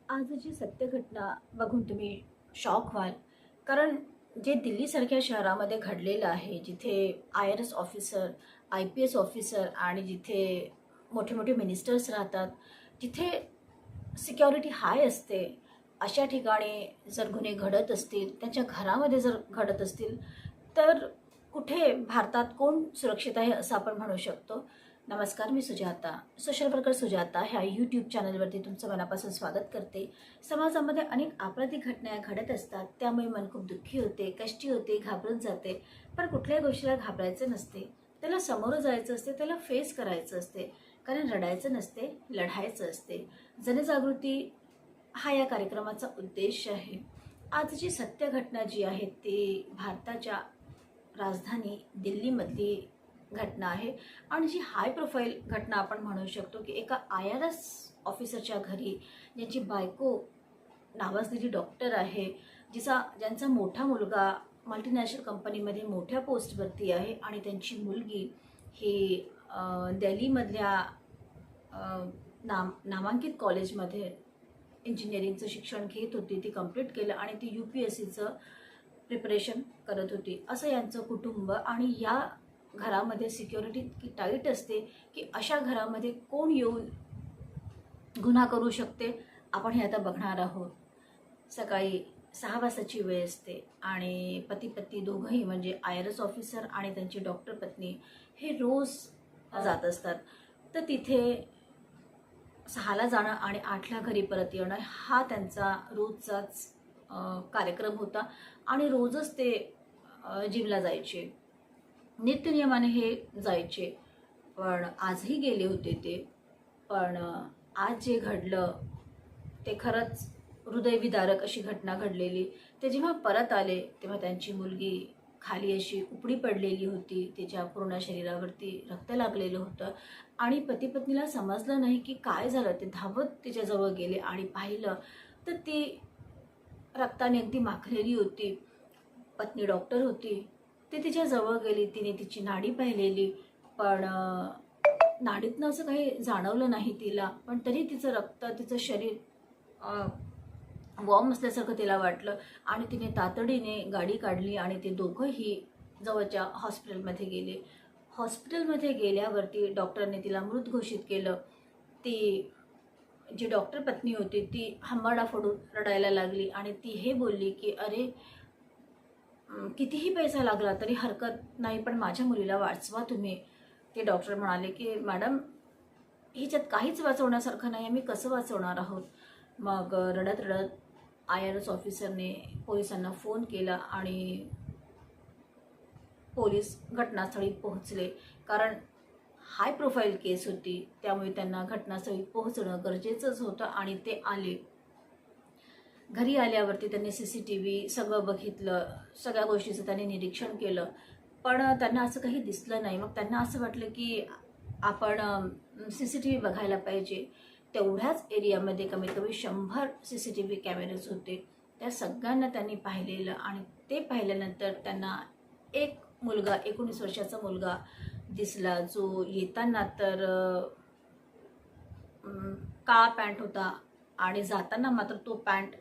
आजची सत्य घटना बघून तुम्ही शॉक व्हाल. कारण जे दिल्लीसारख्या शहरामध्ये घडलेलं आहे, जिथे IRS ऑफिसर, IPS ऑफिसर आणि जिथे मोठे मोठे मिनिस्टर्स राहतात, जिथे सिक्युरिटी हाय असते, अशा ठिकाणी जर गुन्हे घडत असतील, त्यांच्या घरामध्ये जर घडत असतील, तर कुठे भारतात कोण सुरक्षित आहे असं आपण म्हणू शकतो. नमस्कार, मी सुजाता, सोशल वर्कर सुजाता ह्या यूट्यूब चॅनलवरती तुमचं मनापासून स्वागत करते. समाजामध्ये अनेक आपराधिक घटना घडत असतात, त्यामुळे मन खूप दुःखी होते, कष्टी होते, घाबरून जाते. पण कुठल्याही गोष्टीला घाबरायचं नसते, त्याला समोर जायचं असते, त्याला फेस करायचं असते. कारण रडायचं नसते, लढायचं असते. जनजागृती हा या कार्यक्रमाचा उद्देश आहे. आजची सत्य घटना जी आहे ती भारताच्या राजधानी दिल्लीमधली घटना आहे आणि जी हाय प्रोफाईल घटना आपण म्हणू शकतो की एका IRS ऑफिसरच्या घरी, ज्यांची बायको नावाजलेली डॉक्टर आहे, ज्यांचा मोठा मुलगा मल्टीनॅशनल कंपनीमध्ये मोठ्या पोस्टवरती आहे आणि त्यांची मुलगी ही दिल्लीमधल्या नामांकित कॉलेजमध्ये इंजिनिअरिंगचं शिक्षण घेत होती. ती कंप्लीट केलं आणि ती UPSCचं प्रिपरेशन करत होती. असं यांचं कुटुंब आणि या घरामध्ये सिक्युरिटी इतकी टाईट असते की अशा घरामध्ये कोण येऊन गुन्हा करू शकते, आपण हे आता बघणार आहोत. सकाळी 6 वाजताची वेळ असते आणि पती दोघंही म्हणजे IRS ऑफिसर आणि त्यांची डॉक्टर पत्नी हे रोज जात असतात. तर तिथे 6ला जाणं आणि 8ला घरी परत येणं हा त्यांचा रोजचाच कार्यक्रम होता आणि रोजच ते जिमला जायचे, नित्यनियमाने हे जायचे. पण आजही गेले होते ते. पण आज जे घडलं ते खरंच हृदयविदारक अशी घटना घडलेली. ते जेव्हा परत आले तेव्हा त्यांची मुलगी खाली अशी उपडी पडलेली होती, तिच्या पूर्ण शरीरावरती रक्त लागलेलं होतं आणि पती पत्नीला समजलं नाही की काय झालं. ते धावत तिच्याजवळ गेले आणि पाहिलं तर ती रक्ताने अगदी माखलेली होती. पत्नी डॉक्टर होती, ती तिच्या जवळ गेली, तिने तिची नाडी पाहिलेली, पण नाडीतनं असं काही जाणवलं नाही तिला. पण तरी तिचं रक्त, तिचं शरीर वॉर्म असल्यासारखं तिला वाटलं आणि तिने तातडीने गाडी काढली आणि ते दोघंही जवळच्या हॉस्पिटलमध्ये गेले. हॉस्पिटलमध्ये गेल्यावरती डॉक्टरने तिला मृत घोषित केलं. ती जी डॉक्टर पत्नी होती ती हंबाडा फोडून रडायला लागली आणि ती हे बोलली की अरे, कितीही पैसा लागला तरी हरकत नाही, पण माझ्या मुलीला वाचवा तुम्ही. ते डॉक्टर म्हणाले की मॅडम, हिच्यात काहीच वाचवण्यासारखं नाही, आम्ही कसं वाचवणार आहोत. मग रडत रडत IRS ऑफिसरने पोलिसांना फोन केला आणि पोलीस घटनास्थळी पोहोचले. कारण हाय प्रोफाईल केस होती, त्यामुळे त्यांना घटनास्थळी पोहोचणं गरजेचंच होतं आणि ते आले. घरी आल्यावरती त्यांनी CCTV सगळं बघितलं, सगळ्या गोष्टीचं त्यांनी निरीक्षण केलं, पण त्यांना असं काही दिसलं नाही. मग त्यांना असं वाटलं की आपण CCTV बघायला पाहिजे. तेवढ्याच एरियामध्ये कमीत कमी 100 CCTV कॅमेरेज होते. त्या सगळ्यांना त्यांनी पाहिलेलं आणि ते पाहिल्यानंतर त्यांना एक मुलगा, 19 वर्षाचा मुलगा दिसला, जो येताना तर काळा पॅन्ट होता आणि जाताना मात्र तो पॅन्ट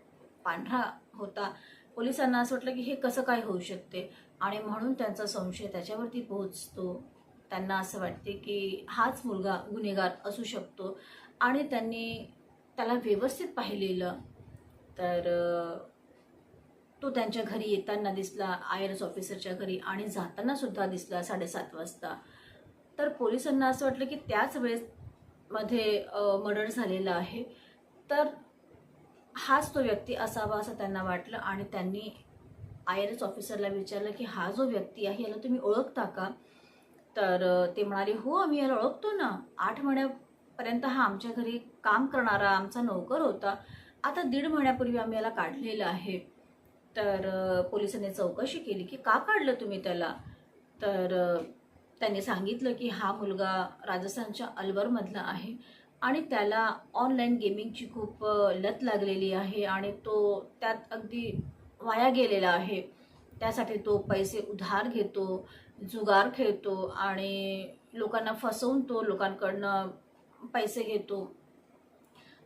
पांढरा होता. पोलिसांना असं वाटलं की हे कसं काय होऊ शकते आणि म्हणून त्यांचा संशय त्याच्यावरती पोहोचतो. त्यांना असं वाटते की हाच मुलगा गुन्हेगार असू शकतो आणि त्यांनी त्याला व्यवस्थित पाहिलेलं. तर तो त्यांच्या घरी येताना दिसला, IRS ऑफिसरच्या घरी, आणि जाताना सुद्धा दिसला 7:30 वाजता. तर पोलिसांना असं वाटलं की त्याच वेळेस मध्ये मर्डर झालेला आहे, तर हाच तो व्यक्ती असावा असं त्यांना वाटलं आणि त्यांनी IRS ऑफिसरला विचारलं की हा जो व्यक्ती आहे याला तुम्ही ओळखता का? तर ते म्हणाले हो, आम्ही याला ओळखतो ना. 8 महिन्यापर्यंत हा आमच्या घरी काम करणारा आमचा नोकर होता. आता 1.5 महिन्यापूर्वी आम्ही याला काढलेलं आहे. तर पोलिसांनी चौकशी केली की का काढलं तुम्ही त्याला? तर त्यांनी सांगितलं की हा मुलगा राजस्थानच्या अलवरमधला आहे आणि त्याला ऑनलाईन गेमिंगची खूप लत लागलेली आहे आणि तो त्यात अगदी वाया गेलेला आहे. त्यासाठी तो पैसे उधार घेतो, जुगार खेळतो आणि लोकांना फसवून तो लोकांकडनं पैसे घेतो.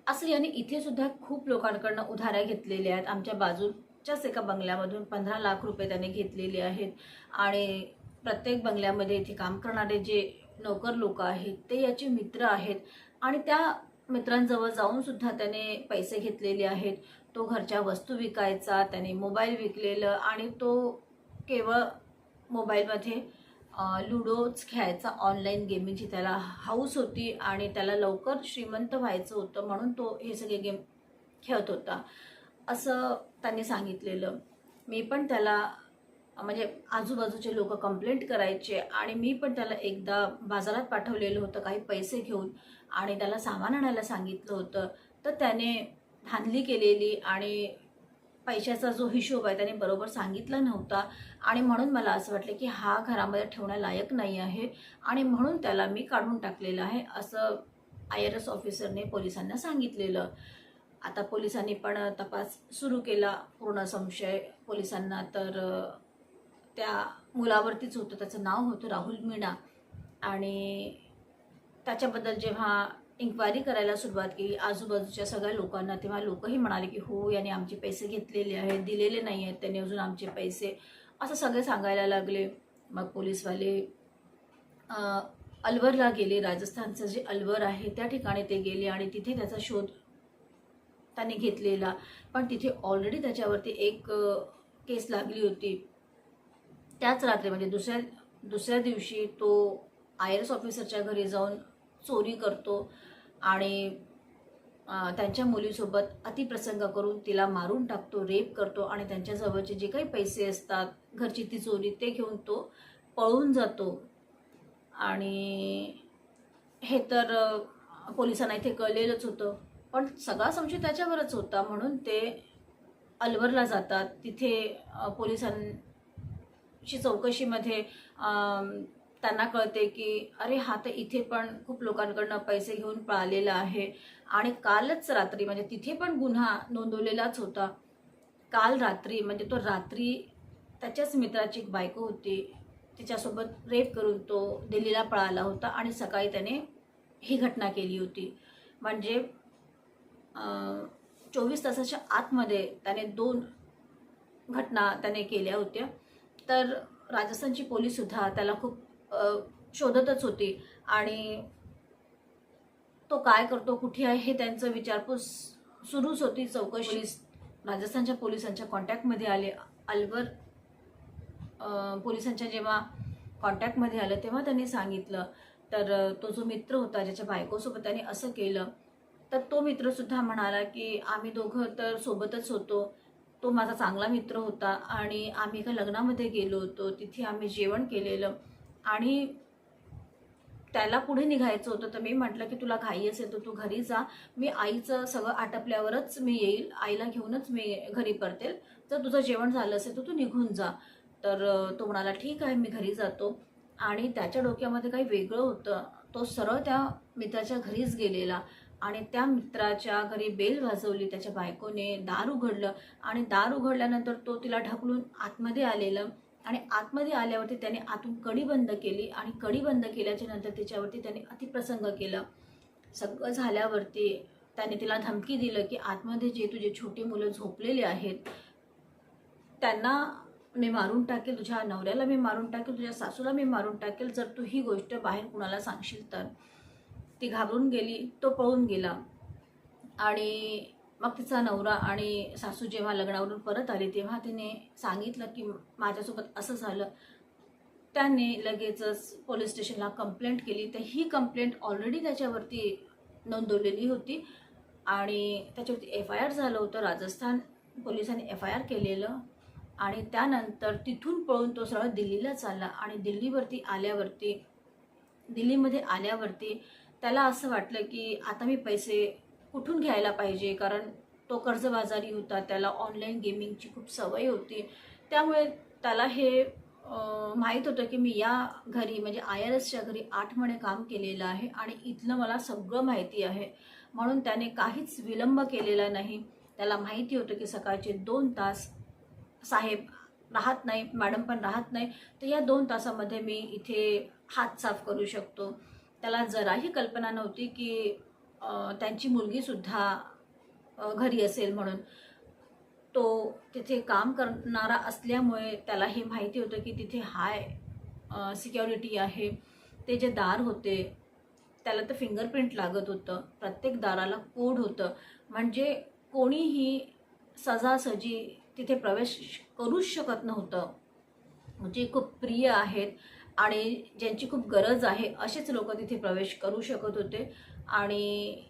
असं याने इथे सुद्धा खूप लोकांकडनं उधाऱ्या घेतलेल्या आहेत. आमच्या बाजूच्याच एका बंगल्यामधून 15 लाख रुपये त्याने घेतलेले आहेत आणि प्रत्येक बंगल्यामध्ये इथे काम करणारे जे नोकर लोक आहेत ते याचे मित्र आहेत आणि त्या मित्रांजवळ जाऊन सुद्धा त्याने पैसे घेतलेले आहेत. तो घरच्या वस्तू विकायचा, त्याने मोबाईल विकलेलं आणि तो केवळ मोबाईलमध्ये लुडोच खेळायचा. ऑनलाईन गेमिंगची त्याला हाऊस होती आणि त्याला लवकर श्रीमंत व्हायचं होतं म्हणून तो हे सगळे गेम खेळत होता असं त्यांनी सांगितलेलं. मी पण त्याला म्हणजे आजूबाजूचे लोक कंप्लेंट करायचे आणि मी पण त्याला एकदा बाजारात पाठवलेलं होतं काही पैसे घेऊन आणि त्याला सामान आणायला सांगितलं होतं. तर त्याने धांदली केलेली आणि पैशाचा जो हिशोब आहे त्याने बरोबर सांगितला नव्हता आणि म्हणून मला असं वाटलं की हा घरामध्ये ठेवण्यालायक नाही आहे आणि म्हणून त्याला मी काढून टाकलेलं आहे असं IRS ऑफिसरने पोलिसांना सांगितलेलं. आता पोलिसांनी पण तपास सुरू केला. पूर्ण संशय पोलिसांना तर त्या मुलावरतीच होतं. त्याचं नाव होतं राहुल मीणा आणि त्याच्याबद्दल जेव्हा इन्क्वायरी करायला सुरुवात केली आजूबाजूच्या सगळ्या लोकांना, तेव्हा लोकही म्हणाले की हो याने आमचे पैसे घेतलेले आहेत, दिलेले नाही आहेत त्याने अजून आमचे पैसे, असं सगळे सांगायला लागले. मग पोलीसवाले अलवरला गेले. राजस्थानचं जे अलवर आहे त्या ठिकाणी ते गेले आणि तिथे त्याचा शोध त्याने घेतलेला. पण तिथे ऑलरेडी त्याच्यावरती एक केस लागली होती. त्याच रात्री म्हणजे दुसऱ्या दिवशी तो IRS ऑफिसरच्या घरी जाऊन चोरी करतो आणि त्यांच्या मुलीसोबत अतिप्रसंग करून तिला मारून टाकतो, रेप करतो आणि त्यांच्याजवळचे जे काही पैसे असतात घरची ती चोरी ते घेऊन तो पळून जातो. आणि हे तर पोलिसांना इथे कळलेलंच होतं पण सगळा संशय त्याच्यावरच होता म्हणून ते अलवरला जातात. तिथे पोलिसांची चौकशीमध्ये त्यांना कळते की अरे हा तर इथे पण खूप लोकांकडनं पैसे घेऊन पळालेला आहे आणि कालच रात्री म्हणजे तिथे पण गुन्हा नोंदवलेलाच होता. काल रात्री म्हणजे तो रात्री त्याच्याच मित्राची एक बायको होती तिच्यासोबत रेप करून तो दिल्लीला पळाला होता आणि सकाळी त्याने ही घटना केली होती. म्हणजे 24 तासाच्या आतमध्ये त्याने 2 घटना त्याने केल्या होत्या. तर राजस्थानची पोलीस सुद्धा त्याला खूप शोधतच होती आणि तो काय करतो कुठे आहे हे त्यांचं विचारपूस सुरूच होती. चौकशी राजस्थानच्या पोलिसांच्या कॉन्टॅक्टमध्ये आले. अलवर पोलिसांच्या जेव्हा कॉन्टॅक्टमध्ये आलं तेव्हा त्यांनी सांगितलं. तर तो जो मित्र होता ज्याच्या बायकोसोबत त्याने असं केलं तर तो मित्रसुद्धा म्हणाला की आम्ही दोघं तर सोबतच होतो. तो माझा चांगला मित्र होता आणि आम्ही एका लग्नामध्ये गेलो होतो. तिथे आम्ही जेवण केलेलं आणि त्याला पुढे निघायचं होतं. तर मी म्हटलं की तुला घाई असेल तर तू घरी जा, मी आईचं सगळं आटपल्यावरच मी येईल, आईला घेऊनच मी घरी परतेल, जर तुझं जेवण झालं असेल तर तू निघून जा. तर तो म्हणाला ठीक आहे मी घरी जातो. आणि त्याच्या डोक्यामध्ये काही वेगळं होतं. तो सरळ त्या मित्राच्या घरीच गेलेला आणि त्या मित्राच्या घरी बेल वाजवली. त्याच्या बायकोने दार उघडलं आणि दार उघडल्यानंतर तो तिला ढकलून आतमध्ये आलेलं आणि आतमध्ये आल्यावरती त्याने आतून कडी बंद केली आणि कडी बंद केल्याच्या नंतर तिच्यावरती त्याने अतिप्रसंग केला. सगळं झाल्यावरती त्याने तिला धमकी दिलं की आतमध्ये जे तुझे छोटी मुलं झोपलेले आहेत त्यांना मी मारून टाकेल, तुझ्या नवऱ्याला मी मारून टाकेल, तुझ्या सासूला मी मारून टाकेल जर तू ही गोष्ट बाहेर कुणाला सांगशील तर. ती घाबरून गेली, तो पळून गेला. आणि मग तिचा नवरा आणि सासू जेव्हा लग्नावरून परत आले तेव्हा तिने सांगितलं की माझ्यासोबत असं झालं. त्याने लगेचच पोलीस स्टेशनला कंप्लेंट केली. तर ही कंप्लेंट ऑलरेडी त्याच्यावरती नोंदवलेली होती आणि त्याच्यावरती FIR झालं होतं. राजस्थान पोलिसांनी FIR केलेलं आणि त्यानंतर तिथून पळून तो सरळ दिल्लीला चालला आणि दिल्लीमध्ये आल्यावरती त्याला असं वाटलं की आता मी पैसे कुठून घ्यायला पाहिजे, कारण तो कर्जबाजारी होता, त्याला ऑनलाईन गेमिंगची खूप सवय होती. त्यामुळे त्याला हे माहीत होतं की मी या घरी म्हणजे IRSच्या घरी 8 महिने काम केलेलं आहे आणि इथलं मला सगळं माहिती आहे. म्हणून त्याने काहीच विलंब केलेला नाही. त्याला माहिती होतं की सकाळचे 2 तास साहेब राहत नाही, मॅडम पण राहत नाही, तर या 2 तासामध्ये मी इथे हात साफ करू शकतो. त्याला जराही कल्पना नव्हती की त्यांची मुलगीसुद्धा घरी असेल म्हणून तो तिथे काम करणारा असल्यामुळे त्याला हे माहिती होतं की तिथे हाय सिक्युरिटी आहे. ते जे दार होते त्याला तर फिंगरप्रिंट लागत होतं, प्रत्येक दाराला कोड होतं. म्हणजे कोणीही सहजासहजी तिथे प्रवेश करूच शकत नव्हतं. जे खूप प्रिय आहेत आणि ज्यांची खूप गरज आहे असेच लोक तिथे प्रवेश करू शकत होते. आणि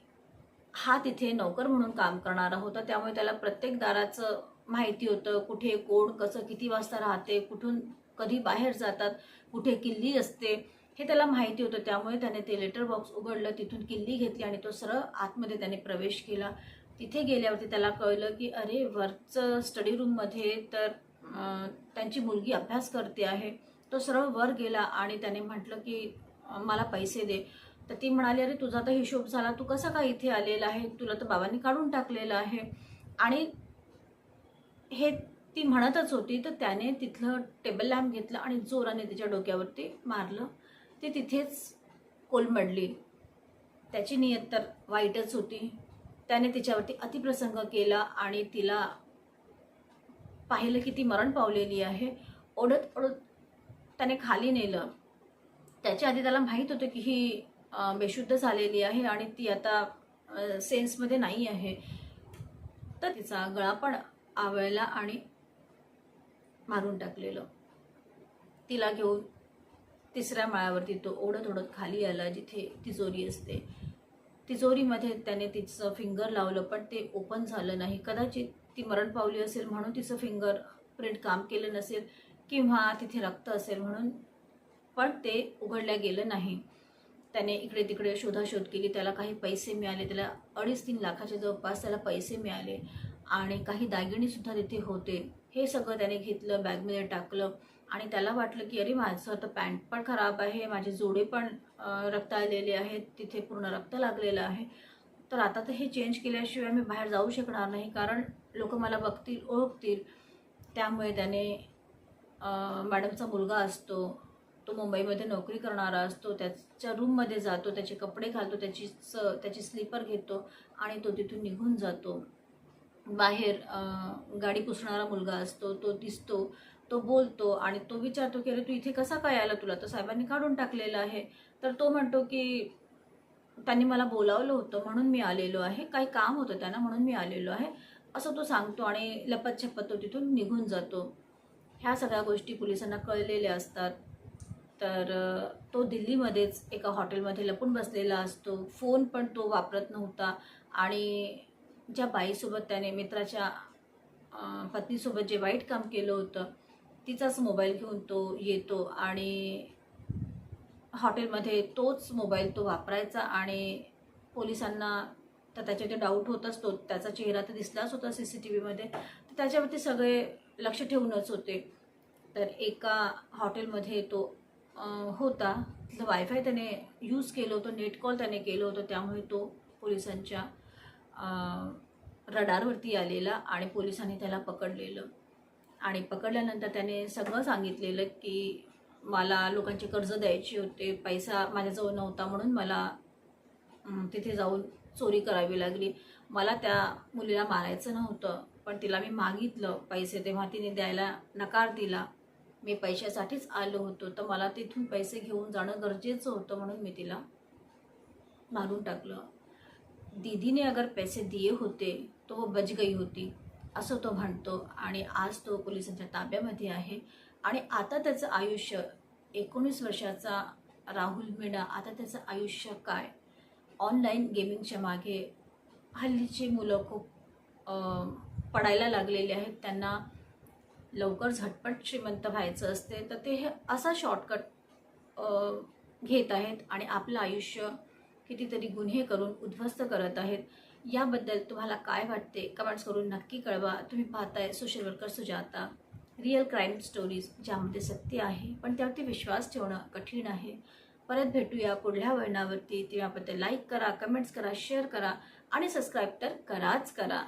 हा तिथे नोकर म्हणून काम करणारा होता, त्यामुळे त्याला प्रत्येक दाराचं माहिती होतं, कुठे कोण कसं किती वाजता राहते, कुठून कधी बाहेर जातात, कुठे किल्ली असते हे त्याला माहिती होतं. त्यामुळे त्याने ते लेटर बॉक्स उघडलं, तिथून किल्ली घेतली आणि तो सरळ आतमध्ये त्याने प्रवेश केला. तिथे गेल्यावरती त्याला कळलं की अरे वरचं स्टडी रूममध्ये तर त्यांची मुलगी अभ्यास करते आहे. तो सरळ वर गेला आणि त्याने म्हटलं की मला पैसे दे. तर ती म्हणाली अरे तुझा तर हिशोब झाला, तू कसा काय इथे आलेला आहे, तुला तर बाबांनी काढून टाकलेलं आहे. आणि हे ती म्हणतच होती तर त्याने तिथलं टेबल लॅम्प घेतलं आणि जोराने तिच्या डोक्यावरती मारलं. ती तिथेच कोलमडली. त्याची नियत तर वाईटच होती. त्याने तिच्यावरती अतिप्रसंग केला आणि तिला पाहिलं की ती मरण पावलेली आहे. ओढत ओढत त्याने खाली नेलं. त्याच्या आधी त्याला माहीत होतं की ही बेशुद्ध झालेली आहे आणि ती आता सेन्समध्ये नाही आहे. तर तिचा गळा पण आवळला आणि मारून टाकलेलं. तिला घेऊन तिसऱ्या माळ्यावरती तो ओढत ओढत खाली आला जिथे तिजोरी असते. तिजोरीमध्ये त्याने तिचं फिंगर लावलं पण ते ओपन झालं नाही. कदाचित ती मरण पावली असेल म्हणून तिचं फिंगर प्रिंट काम केलं नसेल किंवा तिथे रक्त असेल म्हणून, पण ते उघडल्या गेलं नाही. त्याने इकडे तिकडे शोधाशोध केली. त्याला काही पैसे मिळाले, त्याला 2.5-3 लाखाच्या जवळपास त्याला पैसे मिळाले आणि काही दागिनेसुद्धा तिथे होते. हे सगळं त्याने घेतलं, बॅगमध्ये टाकलं आणि त्याला वाटलं की अरे माझं तर पॅन्ट पण खराब आहे, माझे जोडे पण रक्ताळलेले आहेत, तिथे पूर्ण रक्त लागलेलं आहे. तर आता तर हे चेंज केल्याशिवाय मी बाहेर जाऊ शकणार नाही, कारण लोक मला बघतील, ओळखतील. त्यामुळे त्याने मॅडमचा मुलगा असतो, तो मुंबईमध्ये नोकरी करणारा असतो, त्याच्या रूममध्ये जातो, त्याचे कपडे घालतो, त्याची स्लीपर घेतो आणि तो तिथून निघून जातो. बाहेर गाडी पुसणारा मुलगा असतो, तो दिसतो, तो बोलतो आणि तो विचारतो की अरे तू इथे कसा काय आला, तुला तर साहेबांनी काढून टाकलेलं आहे. तर तो म्हणतो की त्यांनी मला बोलावलं होतं म्हणून मी आलेलो आहे, काही काम होतं त्यांना म्हणून मी आलेलो आहे, असं तो सांगतो आणि लपत-छपत तो तिथून निघून जातो. ह्या सगळ्या गोष्टी पोलिसांना कळलेल्या असतात. तर तो दिल्लीमध्येच एका हॉटेलमध्ये लपून बसलेला असतो. फोन पण तो वापरत नव्हता आणि ज्या बाईसोबत त्याने मित्राच्या पत्नीसोबत जे वाईट काम केलं होतं तिचाच मोबाईल घेऊन तो येतो आणि हॉटेलमध्ये तोच मोबाईल तो वापरायचा आणि पोलिसांना तर त्याच्यावरती डाऊट होत असतो. त्याचा चेहरा तर दिसलाच होता CCTVमध्ये, तर त्याच्यावरती सगळे लक्ष ठेवूनच होते. तर एका हॉटेलमध्ये तो होता, तिथलं वायफाय त्याने यूज केलं होतं, नेट कॉल त्याने केलं होतं, त्यामुळे तो पोलिसांच्या रडारवरती आलेला आणि पोलिसांनी त्याला पकडलेलं. आणि पकडल्यानंतर त्याने सगळं सांगितलेलं की मला लोकांचे कर्ज द्यायचे होते, पैसा माझ्याजवळ नव्हता म्हणून मला तिथे जाऊन चोरी करावी लागली. मला त्या मुलीला मारायचं नव्हतं, पण तिला मी मागितलं पैसे, तेव्हा तिने द्यायला नकार दिला. मी पैशासाठीच आलो होतो, तर मला तिथून पैसे घेऊन जाणं गरजेचं होतं म्हणून मी तिला मारून टाकलं. दीदी ने अगर पैसे दिए होते तो वो बच गई होती, असं तो म्हणतो. आणि आज तो पोलिसांच्या ताब्यामध्ये आहे आणि आता त्याचं आयुष्य 19 वर्षाचा राहुल मीणा, आता त्याचं आयुष्य काय? ऑनलाईन गेमिंगच्या मागे हल्लीची मुलं खूप पडायला लागलेली आहेत. त्यांना लवकर झटपट श्रीमंत व्हायचं असते, तर ते हे असा शॉर्टकट घेत आहेत आणि आपलं आयुष्य कितीतरी गुन्हे करून उद्ध्वस्त करत आहेत. याबद्दल तुम्हाला काय वाटते कमेंट्स करून नक्की कळवा. तुम्ही पाहताय social worker Sujata, real crime stories, ज्यामध्ये सत्य आहे पण त्यावरती विश्वास ठेवणं कठीण आहे. परत भेटूया पुढल्या वळणावरती. त्याबद्दल लाईक करा, कमेंट्स करा, शेअर करा आणि सबस्क्राईब तर कराच करा.